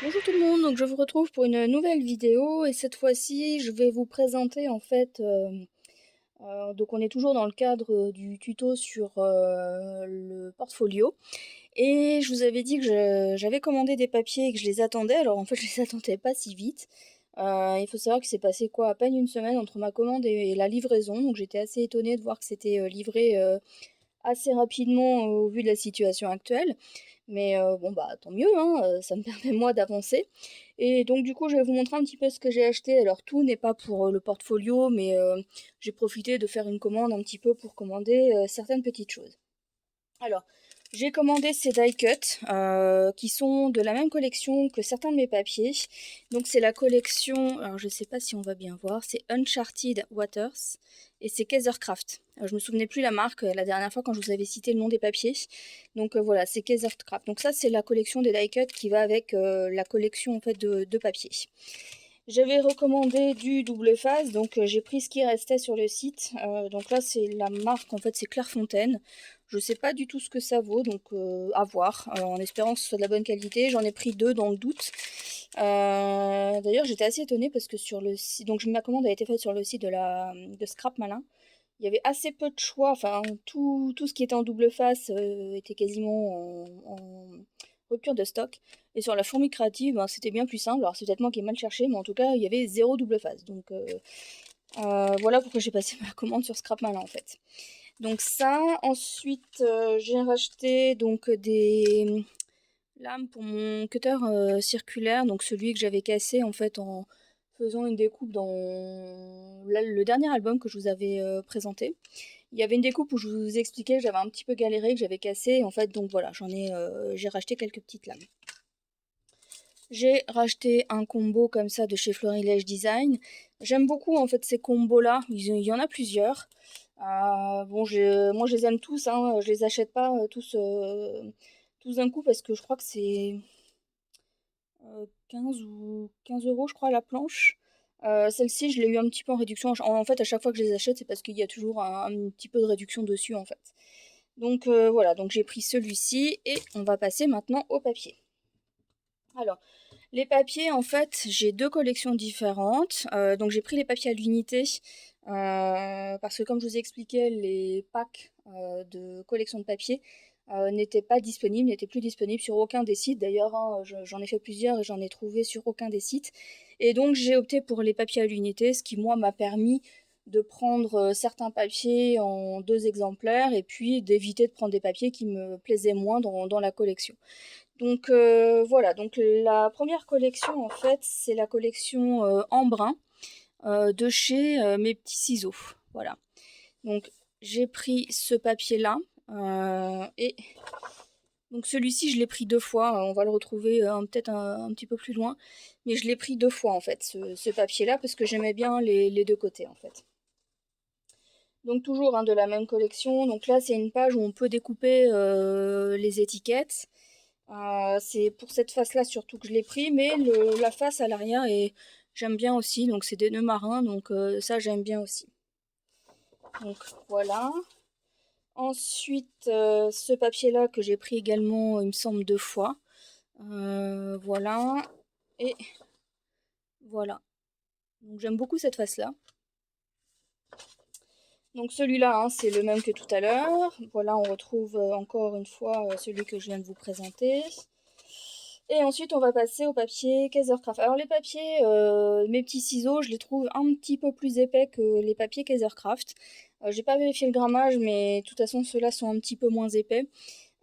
Bonjour tout le monde, donc je vous retrouve pour une nouvelle vidéo et cette fois-ci je vais vous présenter en fait, donc on est toujours dans le cadre du tuto sur le portfolio et je vous avais dit que j'avais commandé des papiers et que je les attendais, alors en fait je les attendais pas si vite. Il faut savoir que c'est passé quoi, à peine une semaine entre ma commande et la livraison, donc j'étais assez étonnée de voir que c'était livré assez rapidement au vu de la situation actuelle. Mais bon bah tant mieux, hein, ça me permet moi d'avancer. Et donc du coup je vais vous montrer un petit peu ce que j'ai acheté. Alors tout n'est pas pour le portfolio, mais j'ai profité de faire une commande un petit peu pour commander certaines petites choses. Alors, j'ai commandé ces die cuts qui sont de la même collection que certains de mes papiers. Donc c'est la collection, alors je sais pas si on va bien voir, c'est Uncharted Waters et c'est Kaisercraft. Alors, je me souvenais plus la marque la dernière fois quand je vous avais cité le nom des papiers. Donc voilà, c'est Kaisercraft. Donc ça c'est la collection des die cuts qui va avec la collection en fait de papiers. J'avais recommandé du double face, donc j'ai pris ce qui restait sur le site. Donc là, c'est la marque, en fait, c'est Clairefontaine. Je sais pas du tout ce que ça vaut, donc à voir, en espérant que ce soit de la bonne qualité. J'en ai pris deux dans le doute. D'ailleurs, j'étais assez étonnée parce que sur le site, donc ma commande a été faite sur le site de Scrap Malin. Il y avait assez peu de choix, enfin tout ce qui était en double face était quasiment en rupture de stock. Et sur la fourmi créative, ben, c'était bien plus simple. Alors c'est peut-être moi qui ai mal cherché, mais en tout cas il y avait zéro double face. Donc voilà pourquoi j'ai passé ma commande sur Scrap Malin en fait. Donc ça, ensuite j'ai racheté donc des lames pour mon cutter circulaire, donc celui que j'avais cassé en fait en faisant une découpe dans le dernier album que je vous avais présenté. Il y avait une découpe où je vous expliquais que j'avais un petit peu galéré, que j'avais cassé, en fait, donc voilà, j'ai racheté quelques petites lames. J'ai racheté un combo comme ça de chez Florilège Design. J'aime beaucoup en fait ces combos-là, il y en a plusieurs. Bon, moi je les aime tous, hein. Je les achète pas tous d'un coup parce que je crois que c'est 15 ou 15 euros, je crois, la planche. Celle-ci, je l'ai eu un petit peu en réduction. En fait, à chaque fois que je les achète, c'est parce qu'il y a toujours un petit peu de réduction dessus, en fait. Donc voilà, donc j'ai pris celui-ci et on va passer maintenant au papier. Alors, les papiers, en fait, j'ai deux collections différentes. Donc j'ai pris les papiers à l'unité parce que comme je vous ai expliqué, les packs de collection de papier n'étaient pas disponibles, n'étaient plus disponibles sur aucun des sites. D'ailleurs, hein, j'en ai fait plusieurs et j'en ai trouvé sur aucun des sites. Et donc j'ai opté pour les papiers à l'unité, ce qui moi m'a permis de prendre certains papiers en deux exemplaires et puis d'éviter de prendre des papiers qui me plaisaient moins dans la collection. Donc voilà, donc la première collection en fait, c'est la collection Embrun de chez Mes Petits Ciseaux. Voilà. Donc j'ai pris ce papier-là et donc celui-ci je l'ai pris deux fois. On va le retrouver peut-être un petit peu plus loin, mais je l'ai pris deux fois en fait ce papier-là parce que j'aimais bien les deux côtés en fait. Donc toujours hein, de la même collection. Donc là c'est une page où on peut découper les étiquettes. C'est pour cette face-là surtout que je l'ai pris, mais la face à l'arrière et j'aime bien aussi. Donc c'est des nœuds marins, donc ça j'aime bien aussi. Donc voilà. Ensuite, ce papier-là que j'ai pris également, il me semble deux fois. Voilà. Et voilà. Donc j'aime beaucoup cette face-là. Donc celui-là, hein, c'est le même que tout à l'heure. Voilà, on retrouve encore une fois celui que je viens de vous présenter. Et ensuite, on va passer au papier Kaisercraft. Alors les papiers, mes petits ciseaux, je les trouve un petit peu plus épais que les papiers Kaisercraft. J'ai pas vérifié le grammage, mais de toute façon, ceux-là sont un petit peu moins épais.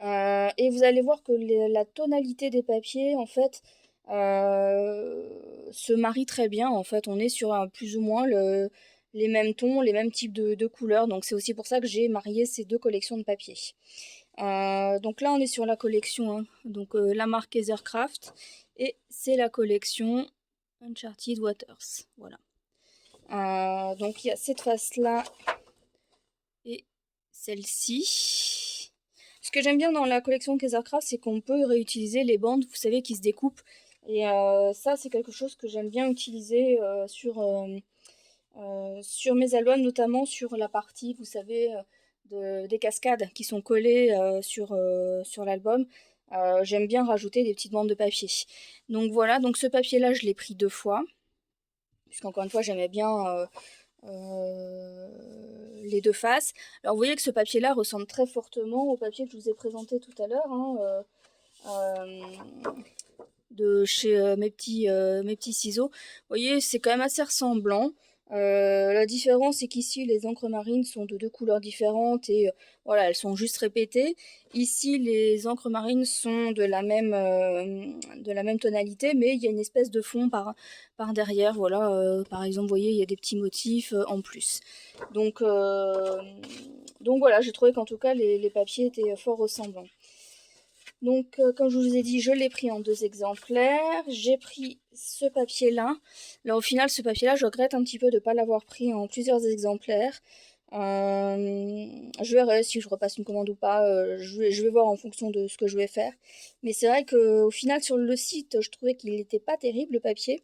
Et vous allez voir que la tonalité des papiers, en fait, se marie très bien. En fait, on est sur plus ou moins les mêmes tons, les mêmes types de couleurs. Donc c'est aussi pour ça que j'ai marié ces deux collections de papiers. Donc là, on est sur la collection, hein, donc la marque Ethercraft, et c'est la collection Uncharted Waters. Voilà. Donc il y a cette face-là et celle-ci. Ce que j'aime bien dans la collection Ethercraft, c'est qu'on peut réutiliser les bandes, vous savez, qui se découpent. Et ça, c'est quelque chose que j'aime bien utiliser sur mes albums, notamment sur la partie, vous savez, des cascades qui sont collées sur l'album. J'aime bien rajouter des petites bandes de papier. Donc voilà, donc ce papier-là, je l'ai pris 2 fois, puisqu'encore une fois, j'aimais bien les 2 faces. Alors vous voyez que ce papier-là ressemble très fortement au papier que je vous ai présenté tout à l'heure, hein, de chez mes petits ciseaux. Vous voyez, c'est quand même assez ressemblant. La différence, c'est qu'ici, les encres marines sont de 2 couleurs différentes et voilà, elles sont juste répétées. Ici, les encres marines sont de la même tonalité, mais il y a une espèce de fond par derrière. Voilà, par exemple, vous voyez, il y a des petits motifs en plus. Donc, euh, donc voilà, j'ai trouvé qu'en tout cas, les papiers étaient fort ressemblants. Donc, comme je vous ai dit, je l'ai pris en 2 exemplaires. J'ai pris ce papier-là. Là, au final, ce papier-là, je regrette un petit peu de ne pas l'avoir pris en plusieurs exemplaires. Je verrai si je repasse une commande ou pas. Je vais voir en fonction de ce que je vais faire. Mais c'est vrai qu'au final, sur le site, je trouvais qu'il n'était pas terrible, le papier.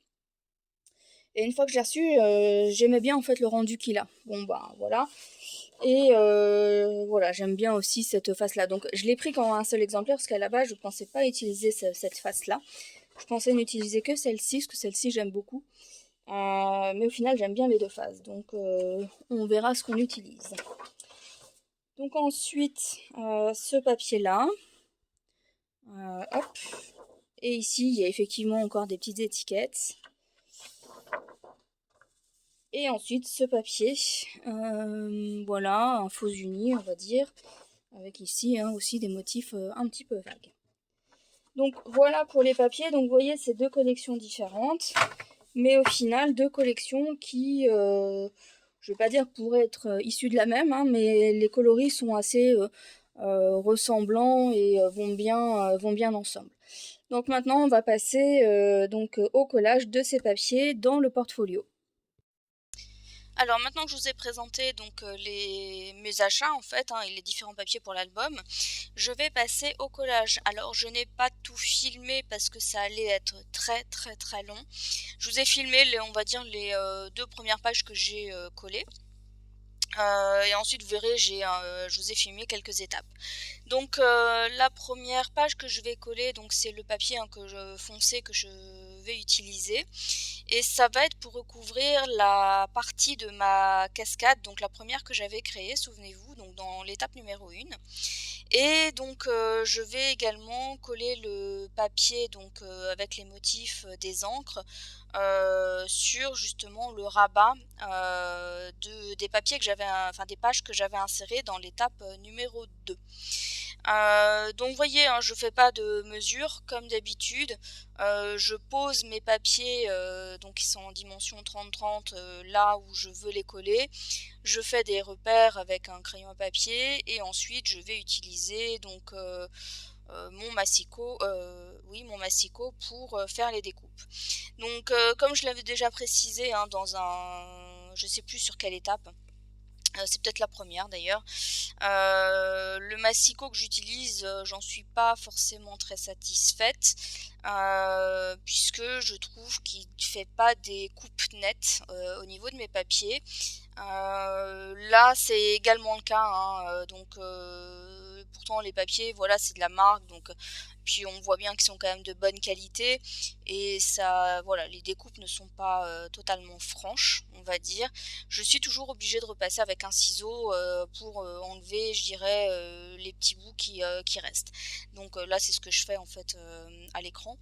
Et une fois que je l'ai reçu, j'aimais bien en fait le rendu qu'il a. Bon, bah voilà. Et voilà, j'aime bien aussi cette face-là. Donc je l'ai pris comme un seul exemplaire parce qu'à la base, je ne pensais pas utiliser cette face-là. Je pensais n'utiliser que celle-ci, parce que celle-ci, j'aime beaucoup. Mais au final, j'aime bien les 2 faces. Donc on verra ce qu'on utilise. Donc ensuite, ce papier-là. Hop. Et ici, il y a effectivement encore des petites étiquettes. Et ensuite, ce papier. Voilà, un faux uni, on va dire. Avec ici aussi des motifs un petit peu vagues. Donc voilà pour les papiers. Donc vous voyez, c'est 2 collections différentes, mais au final 2 collections qui, je vais pas dire pourraient être issues de la même, hein, mais les coloris sont assez ressemblants et vont bien ensemble. Donc maintenant, on va passer au collage de ces papiers dans le portfolio. Alors maintenant que je vous ai présenté mes achats en fait et les différents papiers pour l'album, je vais passer au collage. Alors je n'ai pas tout filmé parce que ça allait être très très très long. Je vous ai filmé on va dire les 2 premières pages que j'ai collées. Et ensuite vous verrez je vous ai filmé quelques étapes. Donc la première page que je vais coller, donc c'est le papier foncé que je vais utiliser. Et ça va être pour recouvrir la partie de ma cascade, donc la première que j'avais créée, souvenez-vous, donc dans l'étape numéro 1. Et donc je vais également coller le papier avec les motifs des encres sur justement le rabat des papiers des pages que j'avais insérées dans l'étape numéro 2. Donc vous voyez, je fais pas de mesure comme d'habitude. Je pose mes papiers qui sont en dimension 30-30 là où je veux les coller. Je fais des repères avec un crayon à papier et ensuite je vais utiliser mon massicot, mon massicot pour faire les découpes. Donc comme je l'avais déjà précisé je sais plus sur quelle étape. C'est peut-être la première d'ailleurs. Le massicot que j'utilise, j'en suis pas forcément très satisfaite puisque je trouve qu'il fait pas des coupes nettes au niveau de mes papiers. Là c'est également le cas pourtant les papiers voilà c'est de la marque puis on voit bien qu'ils sont quand même de bonne qualité et ça voilà les découpes ne sont pas totalement franches on va dire. Je suis toujours obligée de repasser avec un ciseau pour enlever je dirais les petits bouts qui restent. Donc là c'est ce que je fais en fait à l'écran.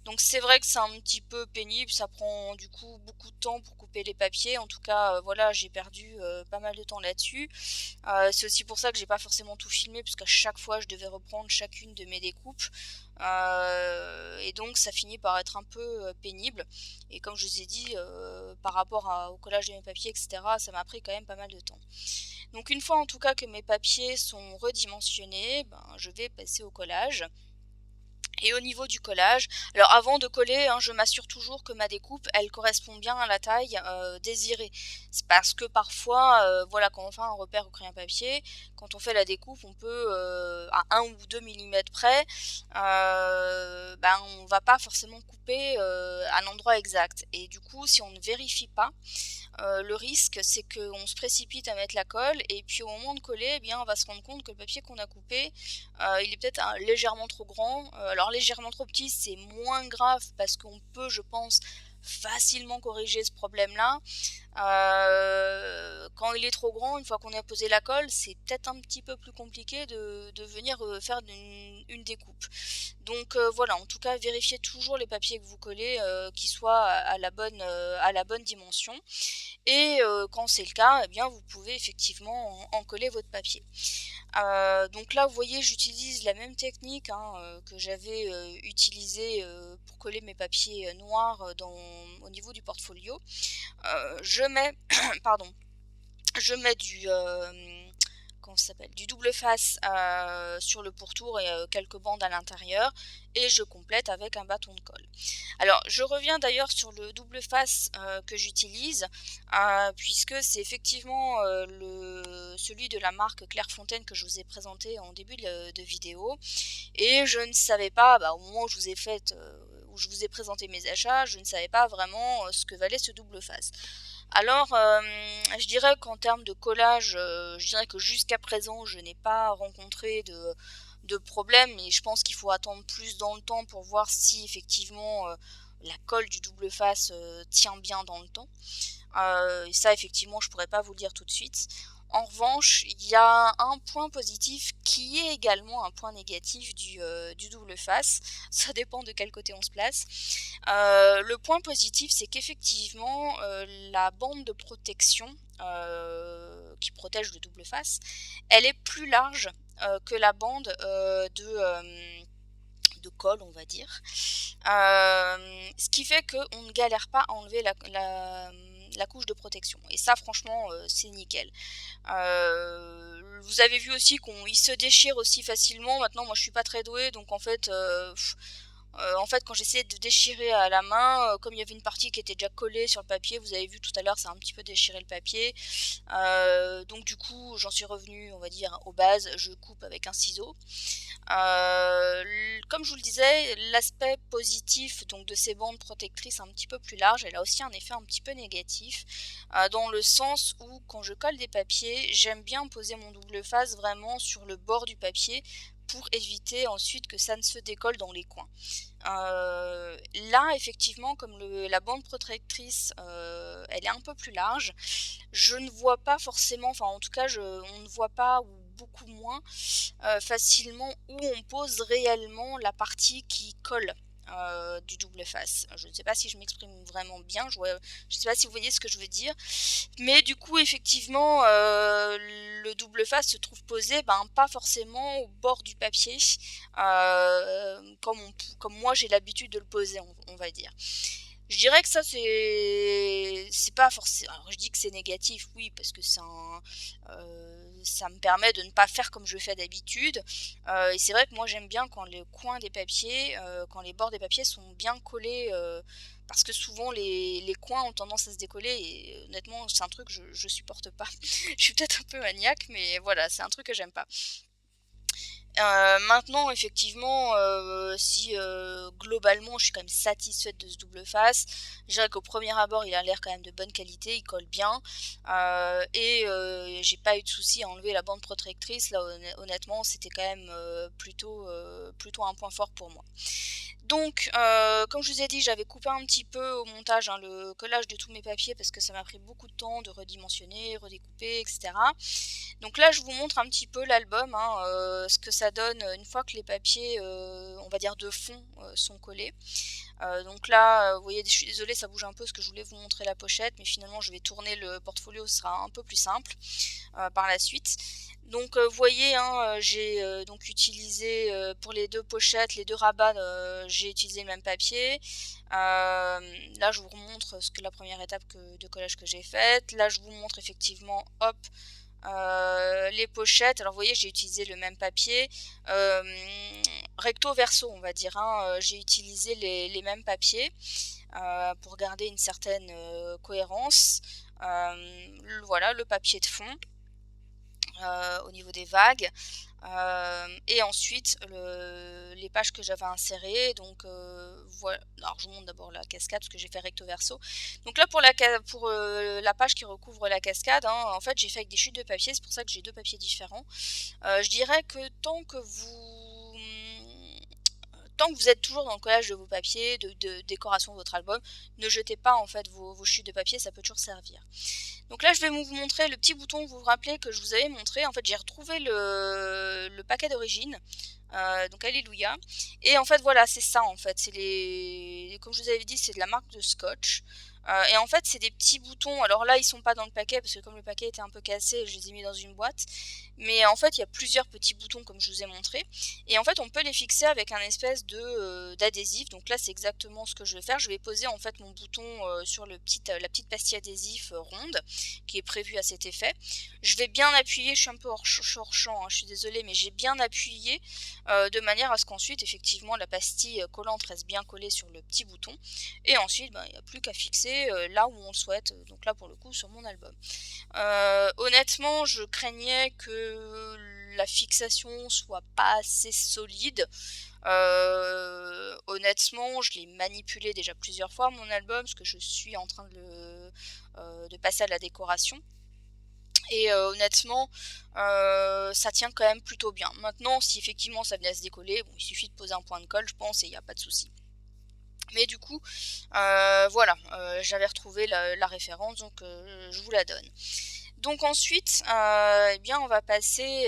Donc c'est vrai que c'est un petit peu pénible, ça prend du coup beaucoup de temps pour couper les papiers. En tout cas voilà j'ai perdu pas mal de temps là-dessus. C'est aussi pour ça que j'ai pas forcément tout filmé puisqu'à chaque fois je devais reprendre chacune de mes découpes. Et donc ça finit par être un peu pénible. Et comme je vous ai dit, par rapport au collage de mes papiers, etc., ça m'a pris quand même pas mal de temps. Donc une fois en tout cas que mes papiers sont redimensionnés, je vais passer au collage. Et au niveau du collage, alors avant de coller, hein, je m'assure toujours que ma découpe, elle correspond bien à la taille désirée. C'est parce que parfois, voilà, quand on fait un repère au crayon papier, quand on fait la découpe, on peut, à 1 ou 2 millimètres près, ben, on va pas forcément couper à l'endroit exact. Et du coup, si on ne vérifie pas, le risque, c'est qu'on se précipite à mettre la colle et puis au moment de coller, eh bien, on va se rendre compte que le papier qu'on a coupé, il est peut-être légèrement trop grand. Alors légèrement trop petit, c'est moins grave parce qu'on peut, je pense, facilement corriger ce problème-là. Quand il est trop grand, une fois qu'on a posé la colle, c'est peut-être un petit peu plus compliqué de venir faire une découpe. Donc voilà, en tout cas, vérifiez toujours les papiers que vous collez, qu'ils soient à la bonne dimension. Et quand c'est le cas, eh bien, vous pouvez effectivement en coller votre papier. Donc là, vous voyez, j'utilise la même technique, hein, que j'avais utilisée pour coller mes papiers noirs au niveau du portfolio. Je mets, pardon, je mets comment ça s'appelle, du double face sur le pourtour et quelques bandes à l'intérieur, et je complète avec un bâton de colle. Alors, je reviens d'ailleurs sur le double face que j'utilise, puisque c'est effectivement celui de la marque Clairefontaine que je vous ai présenté en début de vidéo. Et je ne savais pas, bah, au moment où où je vous ai présenté mes achats, je ne savais pas vraiment ce que valait ce double face. Alors, je dirais qu'en termes de collage, je dirais que jusqu'à présent, je n'ai pas rencontré de problème, et je pense qu'il faut attendre plus dans le temps pour voir si effectivement la colle du double face tient bien dans le temps. Et ça, effectivement, je pourrais pas vous le dire tout de suite. En revanche, il y a un point positif qui est également un point négatif du double face. Ça dépend de quel côté on se place. Le point positif, c'est qu'effectivement, la bande de protection qui protège le double face, elle est plus large que la bande de colle, on va dire. Ce qui fait qu'on ne galère pas à enlever la couche de protection. Et ça, franchement, c'est nickel. Vous avez vu aussi qu'il se déchire aussi facilement. Maintenant, moi, je suis pas très douée, donc en fait, quand j'essayais de déchirer à la main, comme il y avait une partie qui était déjà collée sur le papier, vous avez vu tout à l'heure, ça a un petit peu déchiré le papier. Donc du coup, j'en suis revenue, on va dire, aux bases. Je coupe avec un ciseau. Comme je vous le disais, l'aspect positif donc de ces bandes protectrices un petit peu plus larges, elle a aussi un effet un petit peu négatif, dans le sens où quand je colle des papiers, j'aime bien poser mon double face vraiment sur le bord du papier pour éviter ensuite que ça ne se décolle dans les coins. Là, effectivement, comme la bande protectrice, elle est un peu plus large, je ne vois pas forcément, enfin en tout cas, on ne voit pas, ou beaucoup moins, facilement où on pose réellement la partie qui colle du double face. Je ne sais pas si je m'exprime vraiment bien, je ne sais pas si vous voyez ce que je veux dire, mais du coup effectivement le double face se trouve posé pas forcément au bord du papier, comme moi j'ai l'habitude de le poser, on va dire. Je dirais que ça c'est pas forcément, alors je dis que c'est négatif, oui, parce que ça me permet de ne pas faire comme je fais d'habitude, et c'est vrai que moi j'aime bien quand les coins des papiers, quand les bords des papiers sont bien collés, parce que souvent les coins ont tendance à se décoller, et honnêtement c'est un truc que je supporte pas. Je suis peut-être un peu maniaque, mais voilà, c'est un truc que j'aime pas. Maintenant effectivement, si globalement je suis quand même satisfaite de ce double face, je dirais qu'au premier abord il a l'air quand même de bonne qualité, il colle bien, et j'ai pas eu de souci à enlever la bande protectrice. Là honnêtement c'était quand même plutôt un point fort pour moi. Donc, comme je vous ai dit, j'avais coupé un petit peu au montage, hein, le collage de tous mes papiers, parce que ça m'a pris beaucoup de temps de redimensionner, redécouper, etc. Donc là, je vous montre un petit peu l'album, hein, ce que ça donne une fois que les papiers, on va dire de fond, sont collés. Donc là, vous voyez, je suis désolée, ça bouge un peu parce que je voulais vous montrer la pochette, mais finalement je vais tourner le portfolio, ce sera un peu plus simple par la suite. Donc vous voyez, hein, j'ai donc utilisé pour les deux pochettes, les deux rabats, j'ai utilisé le même papier. Là je vous remontre la première étape de collage que j'ai faite. Là je vous montre effectivement, hop, Les pochettes, alors vous voyez, j'ai utilisé le même papier, recto verso, on va dire, hein, j'ai utilisé les mêmes papiers pour garder une certaine cohérence. Voilà, le papier de fond au niveau des vagues. Et ensuite les pages que j'avais insérées, donc voilà. Alors je vous montre d'abord la cascade parce que j'ai fait recto verso. Donc là pour la page qui recouvre la cascade, hein, en fait j'ai fait avec des chutes de papier, c'est pour ça que j'ai deux papiers différents. Je dirais que tant que vous êtes toujours dans le collage de vos papiers, de décoration de votre album, ne jetez pas en fait vos chutes de papier, ça peut toujours servir. Donc là, je vais vous montrer le petit bouton, vous vous rappelez que je vous avais montré. En fait, j'ai retrouvé le paquet d'origine. Donc alléluia. Et en fait, voilà, c'est ça en fait. C'est comme je vous avais dit, c'est de la marque de Scotch. Et en fait, c'est des petits boutons. Alors là, ils sont pas dans le paquet parce que comme le paquet était un peu cassé, je les ai mis dans une boîte. Mais en fait, il y a plusieurs petits boutons comme je vous ai montré. Et en fait, on peut les fixer avec un espèce de d'adhésif. Donc là, c'est exactement ce que je vais faire. Je vais poser en fait mon bouton sur la petite pastille adhésif ronde qui est prévue à cet effet. Je vais bien appuyer. Je suis un peu hors champ, hein, je suis désolée, mais j'ai bien appuyé de manière à ce qu'ensuite, effectivement, la pastille collante reste bien collée sur le petit bouton. Et ensuite, il n'y a plus qu'à fixer là où on le souhaite. Donc là, pour le coup, sur mon album. Honnêtement, je craignais que la fixation soit pas assez solide. Honnêtement, je l'ai manipulé déjà plusieurs fois mon album parce que je suis en train de passer à la décoration. Et honnêtement, ça tient quand même plutôt bien. Maintenant, si effectivement ça venait à se décoller, bon, il suffit de poser un point de colle, je pense, et il n'y a pas de souci. Mais du coup, voilà, j'avais retrouvé la référence, donc je vous la donne. Donc ensuite, eh bien, on va passer,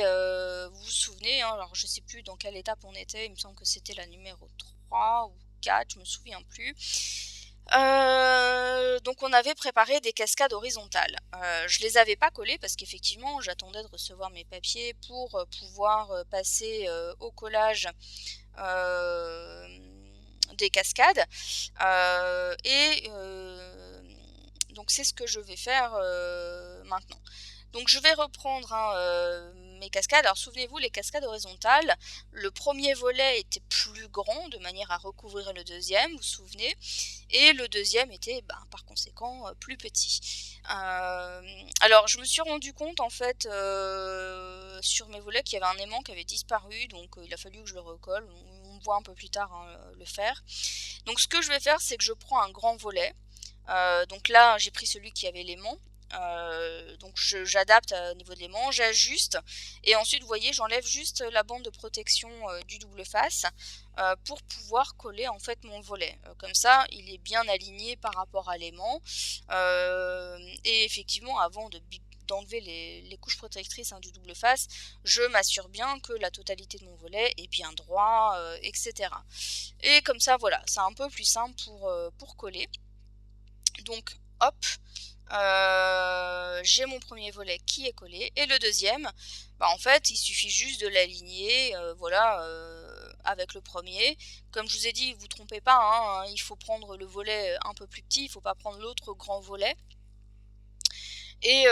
vous vous souvenez, hein, alors je sais plus dans quelle étape on était, il me semble que c'était la numéro 3 ou 4, je me souviens plus. Donc on avait préparé des cascades horizontales. Je les avais pas collées parce qu'effectivement j'attendais de recevoir mes papiers pour pouvoir passer au collage euh, des cascades. Donc c'est ce que je vais faire maintenant. Donc je vais reprendre hein, mes cascades. Alors souvenez-vous, les cascades horizontales, le premier volet était plus grand de manière à recouvrir le deuxième, vous vous souvenez, et le deuxième était par conséquent plus petit. Alors je me suis rendu compte en fait sur mes volets qu'il y avait un aimant qui avait disparu, donc il a fallu que je le recolle. On voit un peu plus tard hein, le faire. Donc ce que je vais faire, c'est que je prends un grand volet. Donc là, j'ai pris celui qui avait l'aimant. Donc j'adapte au niveau de l'aimant, j'ajuste et ensuite vous voyez j'enlève juste la bande de protection du double face pour pouvoir coller en fait mon volet. Comme ça il est bien aligné par rapport à l'aimant et effectivement avant d'enlever les couches protectrices hein, du double face, je m'assure bien que la totalité de mon volet est bien droit, etc. Et comme ça voilà, c'est un peu plus simple pour coller. Donc hop, j'ai mon premier volet qui est collé et le deuxième, en fait il suffit juste de l'aligner voilà avec le premier. Comme je vous ai dit, vous trompez pas hein, il faut prendre le volet un peu plus petit, il faut pas prendre l'autre grand volet. Et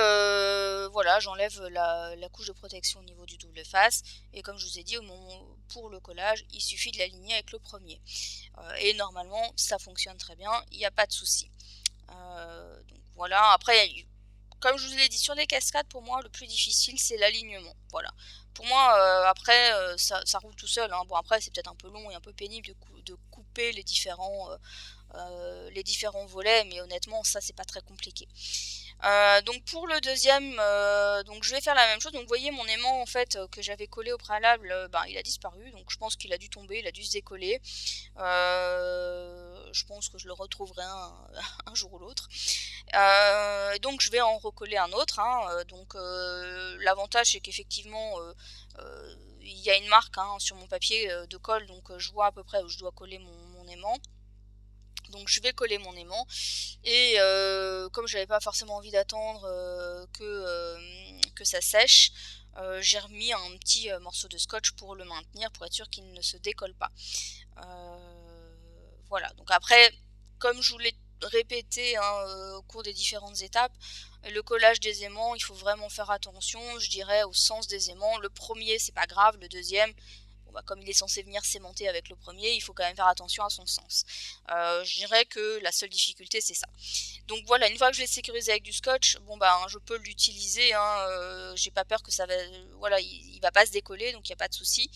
voilà, j'enlève la couche de protection au niveau du double face et comme je vous ai dit pour le collage il suffit de l'aligner avec le premier et normalement ça fonctionne très bien, il n'y a pas de souci. Donc voilà, après, comme je vous l'ai dit sur les cascades, pour moi, le plus difficile, c'est l'alignement. Voilà. Pour moi, après, ça roule tout seul. Hein. Bon, après, c'est peut-être un peu long et un peu pénible de couper les différents volets, mais honnêtement, ça, c'est pas très compliqué. Donc pour le deuxième, donc je vais faire la même chose. Donc vous voyez mon aimant en fait que j'avais collé au préalable, il a disparu. Donc je pense qu'il a dû tomber, il a dû se décoller. Je pense que je le retrouverai un jour ou l'autre. Donc je vais en recoller un autre. Hein, donc l'avantage c'est qu'effectivement il y a une marque hein, sur mon papier de colle, donc je vois à peu près où je dois coller mon aimant. Donc je vais coller mon aimant et comme j'avais pas forcément envie d'attendre que ça sèche, j'ai remis un petit morceau de scotch pour le maintenir, pour être sûr qu'il ne se décolle pas. Voilà, donc après, comme je vous l'ai répété hein, au cours des différentes étapes. Le collage des aimants, il faut vraiment faire attention, je dirais, au sens des aimants. Le premier, c'est pas grave, le deuxième, bon, bah, comme il est censé venir s'aimanter avec le premier, il faut quand même faire attention à son sens. Je dirais que la seule difficulté, c'est ça. Donc voilà, une fois que je l'ai sécurisé avec du scotch, bon bah je peux l'utiliser, hein, j'ai pas peur que ça va, voilà, il va pas se décoller, donc il n'y a pas de souci.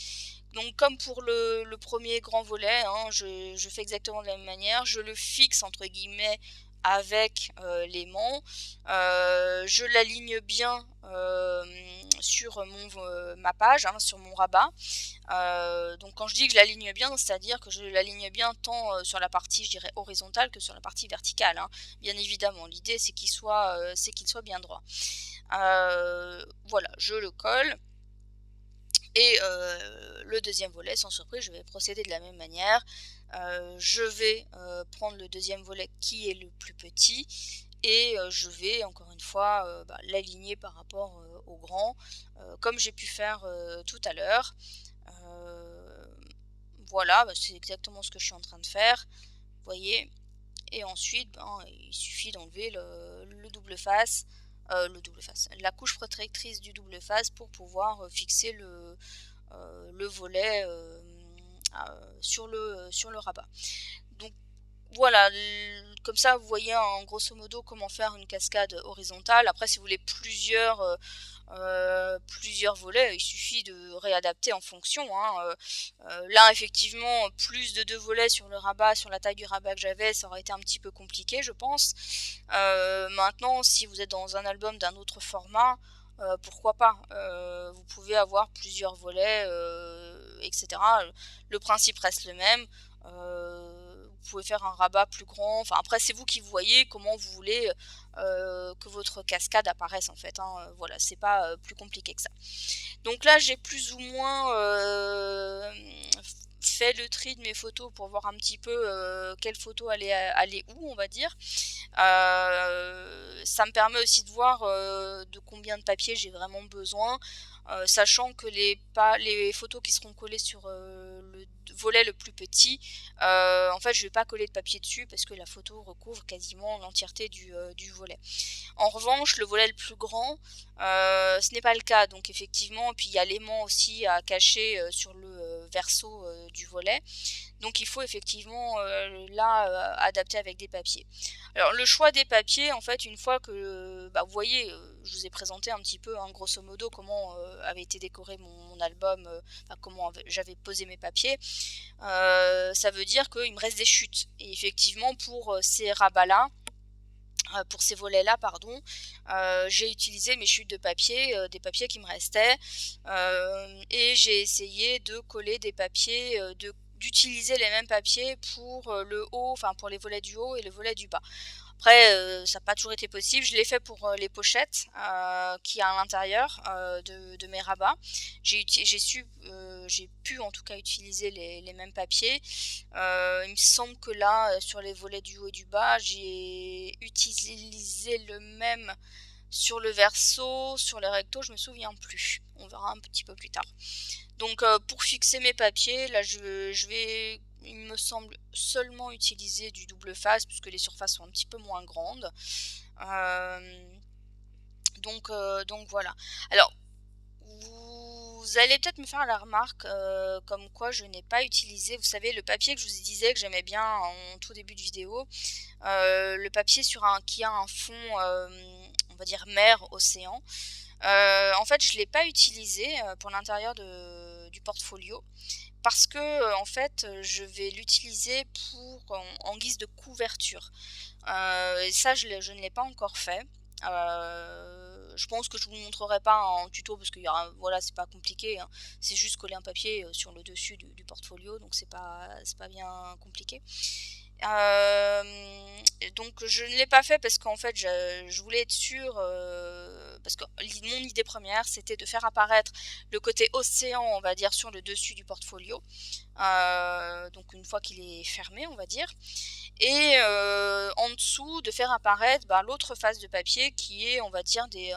Donc comme pour le premier grand volet, hein, je fais exactement de la même manière, je le fixe entre guillemets avec l'aimant, je l'aligne bien sur ma page, hein, sur mon rabat. Donc quand je dis que je l'aligne bien, c'est-à-dire que je l'aligne bien tant sur la partie, je dirais, horizontale que sur la partie verticale, hein. Bien évidemment, l'idée c'est qu'il soit bien droit. Voilà, je le colle. Et le deuxième volet, sans surprise, je vais procéder de la même manière. Je vais prendre le deuxième volet qui est le plus petit et je vais encore une fois l'aligner par rapport au grand, comme j'ai pu faire tout à l'heure. Euh, voilà, c'est exactement ce que je suis en train de faire, vous voyez. Et ensuite, il suffit d'enlever le double face, la couche protectrice du double face pour pouvoir fixer le volet sur le rabat. Donc voilà, comme ça vous voyez en grosso modo comment faire une cascade horizontale. Après si vous voulez plusieurs volets, il suffit de réadapter en fonction, hein. Là effectivement plus de 2 volets sur le rabat, sur la taille du rabat que j'avais, ça aurait été un petit peu compliqué je pense. Maintenant si vous êtes dans un album d'un autre format, pourquoi pas, vous pouvez avoir plusieurs volets, etc. Le principe reste le même. Vous pouvez faire un rabat plus grand, enfin après c'est vous qui voyez comment vous voulez que votre cascade apparaisse en fait, hein. Voilà, c'est pas plus compliqué que ça. Donc là j'ai plus ou moins fait le tri de mes photos pour voir un petit peu quelle photo aller où on va dire. Ça me permet aussi de voir de combien de papier j'ai vraiment besoin, sachant que les photos qui seront collées sur le volet le plus petit, en fait je vais pas coller de papier dessus parce que la photo recouvre quasiment l'entièreté du volet. En revanche, le volet le plus grand, ce n'est pas le cas. Donc effectivement, puis il y a l'aimant aussi à cacher sur le verso du volet. Donc il faut effectivement là adapter avec des papiers. Alors le choix des papiers, en fait, une fois que vous voyez, je vous ai présenté un petit peu, hein, grosso modo, comment avait été décoré mon album, comment j'avais posé mes papiers. Ça veut dire qu'il me reste des chutes. Et effectivement, pour ces rabats-là, pour ces volets-là, pardon, j'ai utilisé mes chutes de papier, des papiers qui me restaient, et j'ai essayé de coller des papiers, d'utiliser les mêmes papiers pour le haut, enfin pour les volets du haut et le volet du bas. Après, ça n'a pas toujours été possible. Je l'ai fait pour les pochettes qu'il y a à l'intérieur de mes rabats. J'ai pu en tout cas utiliser les mêmes papiers. Il me semble que là, sur les volets du haut et du bas, j'ai utilisé le même sur le verso, sur les rectos, je me souviens plus. On verra un petit peu plus tard. Donc pour fixer mes papiers, là je vais, il me semble, seulement utiliser du double face puisque les surfaces sont un petit peu moins grandes. Donc voilà. Alors vous allez peut-être me faire la remarque comme quoi je n'ai pas utilisé, vous savez, le papier que je vous disais que j'aimais bien en tout début de vidéo, le papier qui a un fond, on va dire mer, océan. En fait, je ne l'ai pas utilisé pour l'intérieur du portfolio parce que en fait, je vais l'utiliser en guise de couverture. Et ça, je ne l'ai pas encore fait. Je pense que je vous le montrerai pas en tuto parce que voilà, c'est pas compliqué, hein. C'est juste coller un papier sur le dessus du portfolio, donc c'est pas bien compliqué. Donc je ne l'ai pas fait parce qu'en fait je voulais être sûre, parce que mon idée première c'était de faire apparaître le côté océan, on va dire, sur le dessus du portfolio, donc une fois qu'il est fermé, on va dire, et en dessous de faire apparaître l'autre face de papier qui est, on va dire, des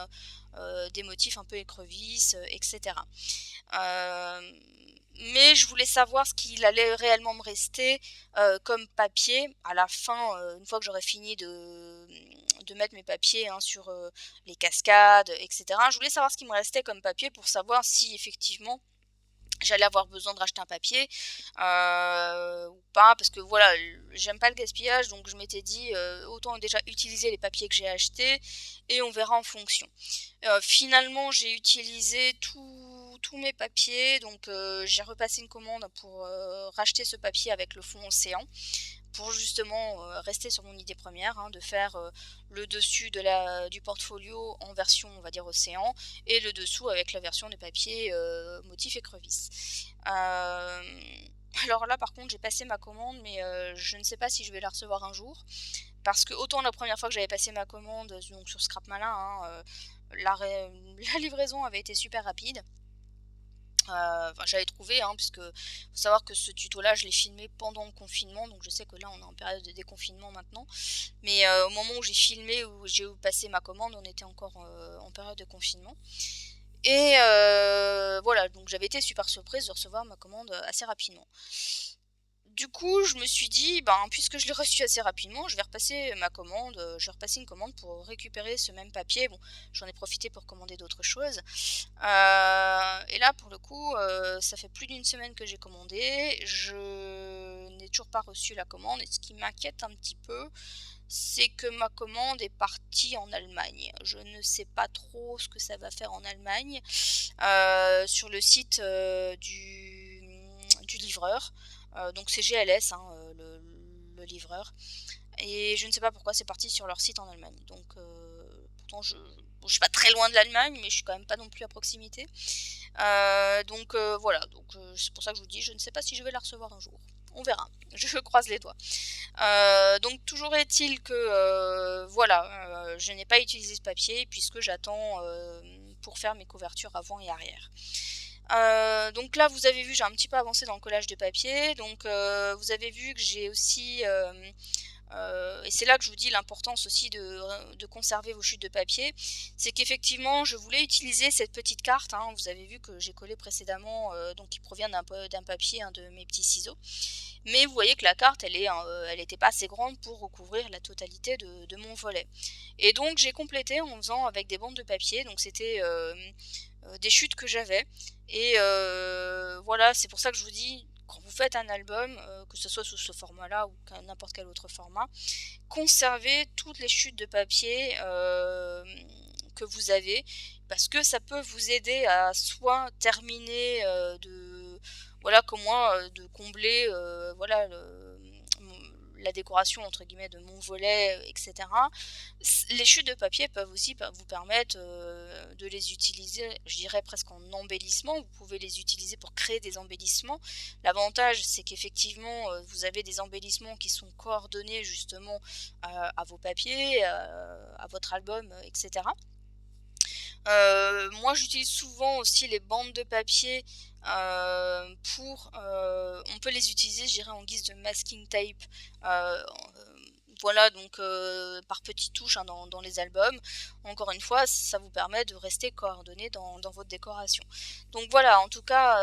motifs un peu écrevisses, etc. mais je voulais savoir ce qu'il allait réellement me rester comme papier à la fin, une fois que j'aurais fini de mettre mes papiers, hein, sur les cascades, etc. Je voulais savoir ce qui me restait comme papier pour savoir si effectivement j'allais avoir besoin de racheter un papier ou pas, parce que voilà, j'aime pas le gaspillage, donc je m'étais dit autant déjà utiliser les papiers que j'ai achetés et on verra en fonction. Finalement, j'ai utilisé tous mes papiers, donc j'ai repassé une commande pour racheter ce papier avec le fond océan, pour justement rester sur mon idée première, hein, de faire le dessus du portfolio en version, on va dire, océan, et le dessous avec la version de papier motif écrevisse. Alors là, par contre, j'ai passé ma commande, mais je ne sais pas si je vais la recevoir un jour, parce que autant la première fois que j'avais passé ma commande, donc sur Scrap Malin, hein, la livraison avait été super rapide. Enfin, j'avais trouvé, hein, puisque faut savoir que ce tuto-là, je l'ai filmé pendant le confinement, donc je sais que là, on est en période de déconfinement maintenant. Mais au moment où j'ai filmé, où j'ai passé ma commande, on était encore en période de confinement. Et voilà, donc j'avais été super surprise de recevoir ma commande assez rapidement. Du coup, je me suis dit, ben, puisque je l'ai reçu assez rapidement, je vais repasser ma commande, je vais repasser une commande pour récupérer ce même papier. Bon, j'en ai profité pour commander d'autres choses. Et là, pour le coup, ça fait plus d'une semaine que j'ai commandé. Je n'ai toujours pas reçu la commande. Et ce qui m'inquiète un petit peu, c'est que ma commande est partie en Allemagne. Je ne sais pas trop ce que ça va faire en Allemagne. Sur le site du livreur. Donc c'est GLS, hein, le livreur. Et je ne sais pas pourquoi c'est parti sur leur site en Allemagne. Donc pourtant bon, je suis pas très loin de l'Allemagne, mais je suis quand même pas non plus à proximité. Donc voilà, donc c'est pour ça que je vous dis, je ne sais pas si je vais la recevoir un jour. On verra, je croise les doigts. Donc toujours est-il que voilà, je n'ai pas utilisé ce papier puisque j'attends pour faire mes couvertures avant et arrière. Donc là, vous avez vu, j'ai un petit peu avancé dans le collage de papier. Donc vous avez vu que j'ai aussi et c'est là que je vous dis l'importance aussi de conserver vos chutes de papier. C'est qu'effectivement, je voulais utiliser cette petite carte, hein, vous avez vu que j'ai collé précédemment, donc qui provient d'un papier, hein, de mes petits ciseaux. Mais vous voyez que la carte, elle était pas assez grande pour recouvrir la totalité de mon volet. Et donc j'ai complété en faisant avec des bandes de papier, donc c'était des chutes que j'avais. Et voilà, c'est pour ça que je vous dis, quand vous faites un album, que ce soit sous ce format-là ou n'importe quel autre format, conservez toutes les chutes de papier que vous avez, parce que ça peut vous aider à soit terminer voilà, comme moi, de combler voilà la décoration entre guillemets de mon volet, etc. Les chutes de papier peuvent aussi vous permettre de les utiliser, je dirais presque en embellissement. Vous pouvez les utiliser pour créer des embellissements. L'avantage, c'est qu'effectivement, vous avez des embellissements qui sont coordonnés justement à vos papiers, à votre album, etc. Moi, j'utilise souvent aussi les bandes de papier on peut les utiliser, je dirais, en guise de masking tape. Voilà, donc par petites touches, hein, dans les albums. Encore une fois, ça vous permet de rester coordonné dans votre décoration. Donc voilà, en tout cas,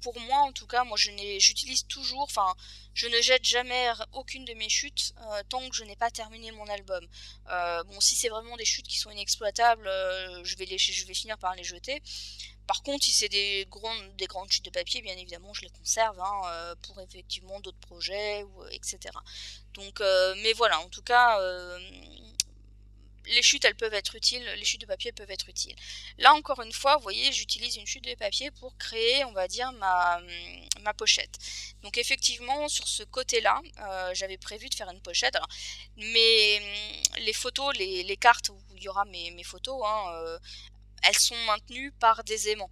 pour moi, en tout cas, moi j'utilise toujours, enfin, je ne jette jamais aucune de mes chutes tant que je n'ai pas terminé mon album. Bon, si c'est vraiment des chutes qui sont inexploitables, je vais finir par les jeter. Par contre, si c'est des grandes chutes de papier, bien évidemment, je les conserve, hein, pour effectivement d'autres projets, etc. Donc, mais voilà, en tout cas, les chutes, elles peuvent être utiles, les chutes de papier peuvent être utiles. Là, encore une fois, vous voyez, j'utilise une chute de papier pour créer, on va dire, ma pochette. Donc effectivement, sur ce côté-là, j'avais prévu de faire une pochette. Alors, les photos, les cartes où il y aura mes photos, hein, elles sont maintenues par des aimants.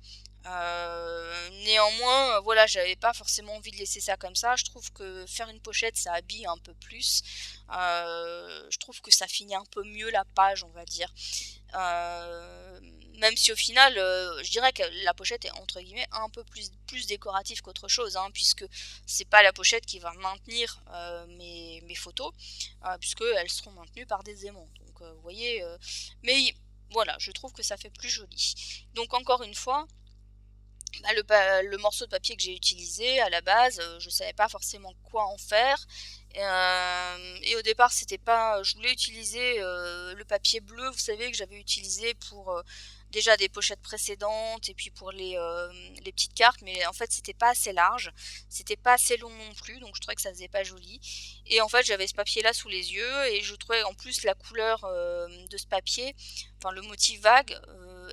Néanmoins, voilà, j'avais pas forcément envie de laisser ça comme ça. Je trouve que faire une pochette, ça habille un peu plus. Je trouve que ça finit un peu mieux la page, on va dire. Même si au final, je dirais que la pochette est entre guillemets un peu plus décorative qu'autre chose, hein, puisque c'est pas la pochette qui va maintenir mes photos, puisque elles seront maintenues par des aimants. Donc, vous voyez, mais voilà, je trouve que ça fait plus joli. Donc encore une fois, bah, le morceau de papier que j'ai utilisé à la base, je savais pas forcément quoi en faire. Et au départ, c'était pas je voulais utiliser, le papier bleu, vous savez, que j'avais utilisé pour, déjà des pochettes précédentes et puis pour les petites cartes, mais en fait, c'était pas assez large, c'était pas assez long non plus, donc je trouvais que ça faisait pas joli. Et en fait, j'avais ce papier-là sous les yeux et je trouvais en plus la couleur, de ce papier, enfin le motif vague,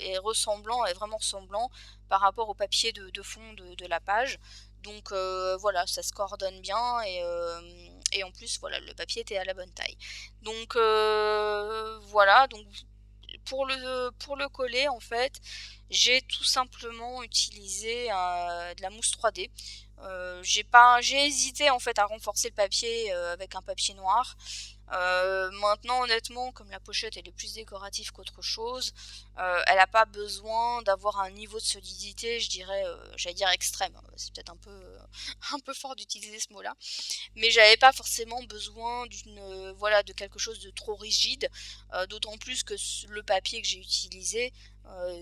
est vraiment ressemblant par rapport au papier de fond de la page. Donc voilà, ça se coordonne bien et en plus, voilà, le papier était à la bonne taille. Donc voilà, donc pour le coller, en fait, j'ai tout simplement utilisé, de la mousse 3D. J'ai hésité, en fait, à renforcer le papier, avec un papier noir. Maintenant, honnêtement, comme la pochette, elle est plus décorative qu'autre chose, elle a pas besoin d'avoir un niveau de solidité, je dirais, j'allais dire extrême, hein. C'est peut-être un peu, un peu fort d'utiliser ce mot-là. Mais j'avais pas forcément besoin voilà, de quelque chose de trop rigide, d'autant plus que le papier que j'ai utilisé,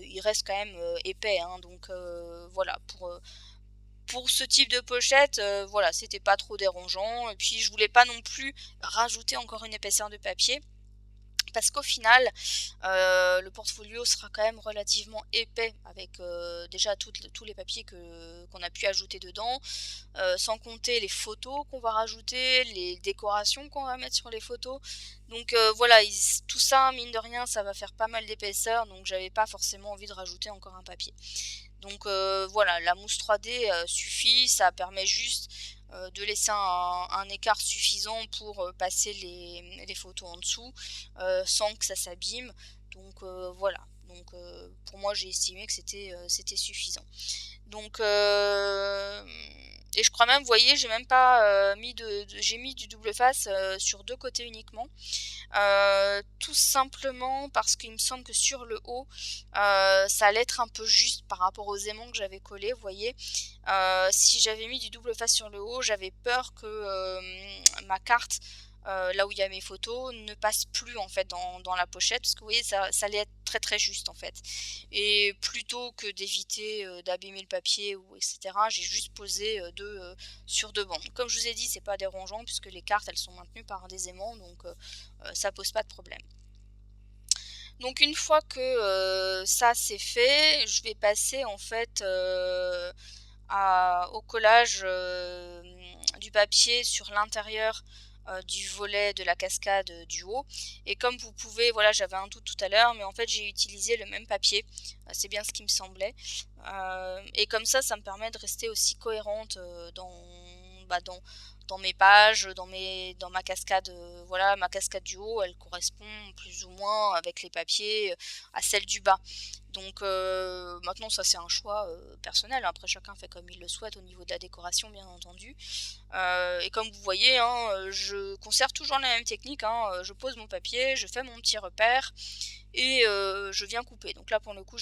il reste quand même, épais, hein, donc voilà, pour ce type de pochette, voilà, c'était pas trop dérangeant et puis je voulais pas non plus rajouter encore une épaisseur de papier. Parce qu'au final, le portfolio sera quand même relativement épais avec, déjà tous les papiers qu'on a pu ajouter dedans, sans compter les photos qu'on va rajouter, les décorations qu'on va mettre sur les photos. Donc voilà, tout ça, mine de rien, ça va faire pas mal d'épaisseur, donc j'avais pas forcément envie de rajouter encore un papier. Donc voilà, la mousse 3D suffit, ça permet juste de laisser un écart suffisant pour passer les photos en dessous sans que ça s'abîme. Donc voilà, donc pour moi j'ai estimé que c'était suffisant. Donc et je crois même, vous voyez, j'ai même pas mis j'ai mis du double face sur deux côtés uniquement. Tout simplement parce qu'il me semble que sur le haut, ça allait être un peu juste par rapport aux aimants que j'avais collés, vous voyez? Si j'avais mis du double face sur le haut, j'avais peur que, ma carte, là où il y a mes photos, ne passe plus en fait dans la pochette parce que vous voyez ça allait être très, très juste en fait. Et plutôt que d'éviter, d'abîmer le papier ou et cetera, j'ai juste posé, 2, sur 2 bandes. Comme je vous ai dit, c'est pas dérangeant puisque les cartes, elles sont maintenues par des aimants donc ça pose pas de problème. Donc une fois que, ça c'est fait, je vais passer en fait, au collage, du papier sur l'intérieur, du volet de la cascade, du haut. Et comme vous pouvez, voilà, j'avais un doute tout à l'heure, mais en fait j'ai utilisé le même papier, c'est bien ce qui me semblait. Et comme ça me permet de rester aussi cohérente, dans mes pages, dans ma cascade, voilà, ma cascade du haut, elle correspond plus ou moins avec les papiers, à celle du bas. Donc maintenant ça c'est un choix, personnel, après chacun fait comme il le souhaite au niveau de la décoration bien entendu. Et comme vous voyez, hein, je conserve toujours la même technique, hein, je pose mon papier, je fais mon petit repère et je viens couper. Donc là pour le coup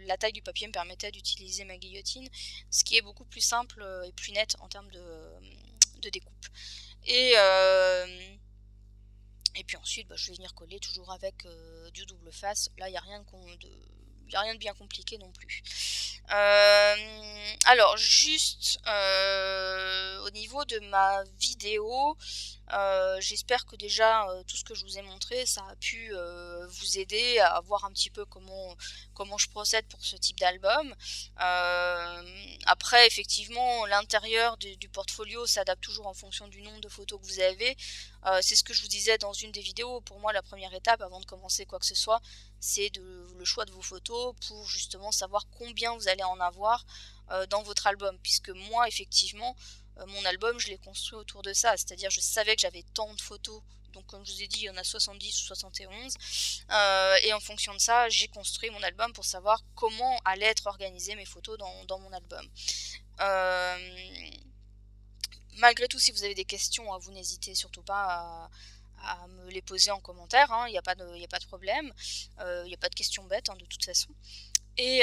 la taille du papier me permettait d'utiliser ma guillotine, ce qui est beaucoup plus simple, et plus net en termes de découpe. Et et puis ensuite, bah, je vais venir coller toujours avec, du double face. Là, il y a rien y a rien de bien compliqué non plus. Alors juste, au niveau de ma vidéo, j'espère que déjà, tout ce que je vous ai montré, ça a pu, vous aider à voir un petit peu comment je procède pour ce type d'album. Après effectivement, l'intérieur du portfolio s'adapte toujours en fonction du nombre de photos que vous avez. C'est ce que je vous disais dans une des vidéos. Pour moi, la première étape avant de commencer quoi que ce soit, c'est le choix de vos photos pour justement savoir combien vous allez en avoir dans votre album. Puisque moi, effectivement, mon album, je l'ai construit autour de ça. C'est-à-dire, je savais que j'avais tant de photos. Donc, comme je vous ai dit, il y en a 70 ou 71. Et en fonction de ça, j'ai construit mon album pour savoir comment allaient être organisées mes photos dans mon album. Malgré tout, si vous avez des questions, hein, vous n'hésitez surtout pas à me les poser en commentaire, hein, il n'y a y a pas de problème. Il n'y a pas de questions bêtes, hein, de toute façon. Et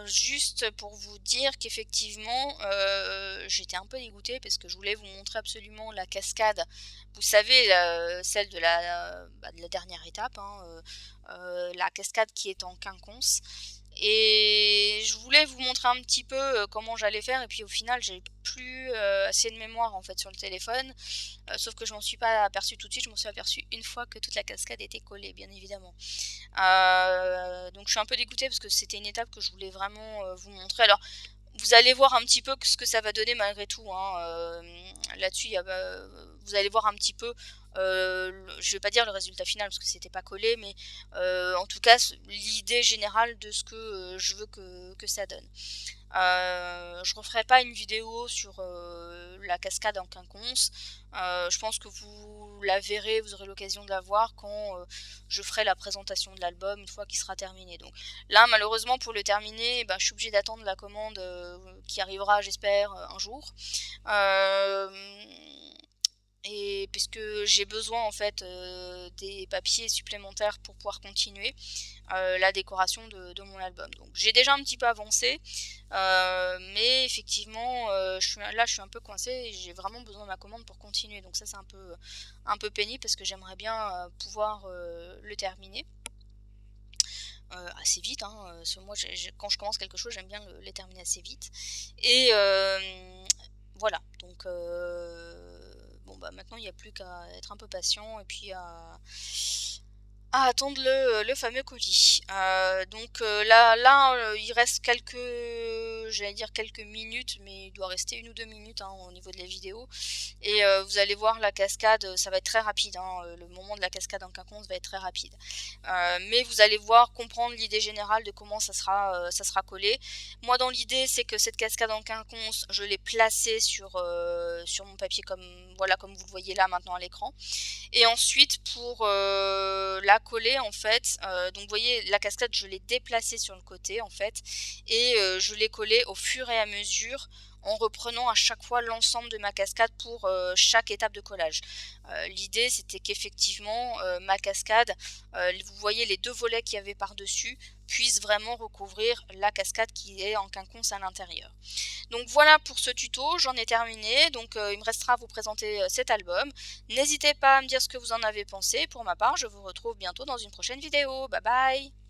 juste pour vous dire qu'effectivement, j'étais un peu dégoûtée parce que je voulais vous montrer absolument la cascade. Vous savez, celle de la dernière étape, hein, la cascade qui est en quinconce. Et je voulais vous montrer un petit peu comment j'allais faire, et puis au final j'ai plus assez de mémoire en fait sur le téléphone, sauf que je m'en suis pas aperçue tout de suite, je m'en suis aperçue une fois que toute la cascade était collée, bien évidemment. Donc je suis un peu dégoûtée parce que c'était une étape que je voulais vraiment vous montrer. Alors vous allez voir un petit peu ce que ça va donner malgré tout, hein. Là-dessus, vous allez voir un petit peu, je vais pas dire le résultat final parce que c'était pas collé, mais en tout cas l'idée générale de ce que je veux que ça donne. Je referai pas une vidéo sur la cascade en quinconce. Je pense que vous la verrez, vous aurez l'occasion de la voir quand je ferai la présentation de l'album une fois qu'il sera terminé. Donc là, malheureusement, pour le terminer, ben, je suis obligée d'attendre la commande qui arrivera, j'espère, un jour. Euh, et puisque j'ai besoin en fait des papiers supplémentaires pour pouvoir continuer la décoration de mon album. Donc j'ai déjà un petit peu avancé, mais effectivement je suis un peu coincée et j'ai vraiment besoin de ma commande pour continuer. Donc ça c'est un peu pénible parce que j'aimerais bien pouvoir le terminer. Assez vite, hein, parce que moi quand je commence quelque chose j'aime bien les terminer assez vite. Et voilà, donc bon bah maintenant il n'y a plus qu'à être un peu patient et puis à attendre le fameux colis. Donc il reste j'allais dire quelques minutes, mais il doit rester 1 ou 2 minutes hein, au niveau de la vidéo. Et vous allez voir la cascade, ça va être très rapide, hein, le moment de la cascade en quinconce va être très rapide. Mais vous allez voir, comprendre l'idée générale de comment ça sera collé. Moi dans l'idée c'est que cette cascade en quinconce, je l'ai placée sur mon papier voilà, comme vous le voyez là maintenant à l'écran. Et ensuite pour la coller en fait, donc vous voyez la cascade je l'ai déplacée sur le côté en fait, et je l'ai collée au fur et à mesure en reprenant à chaque fois l'ensemble de ma cascade pour chaque étape de collage. L'idée c'était qu'effectivement ma cascade, vous voyez les deux volets qu'il y avait par dessus, puissent vraiment recouvrir la cascade qui est en quinconce à l'intérieur. Donc voilà pour ce tuto, j'en ai terminé, donc il me restera à vous présenter cet album. N'hésitez pas à me dire ce que vous en avez pensé. Pour ma part, je vous retrouve bientôt dans une prochaine vidéo. Bye bye!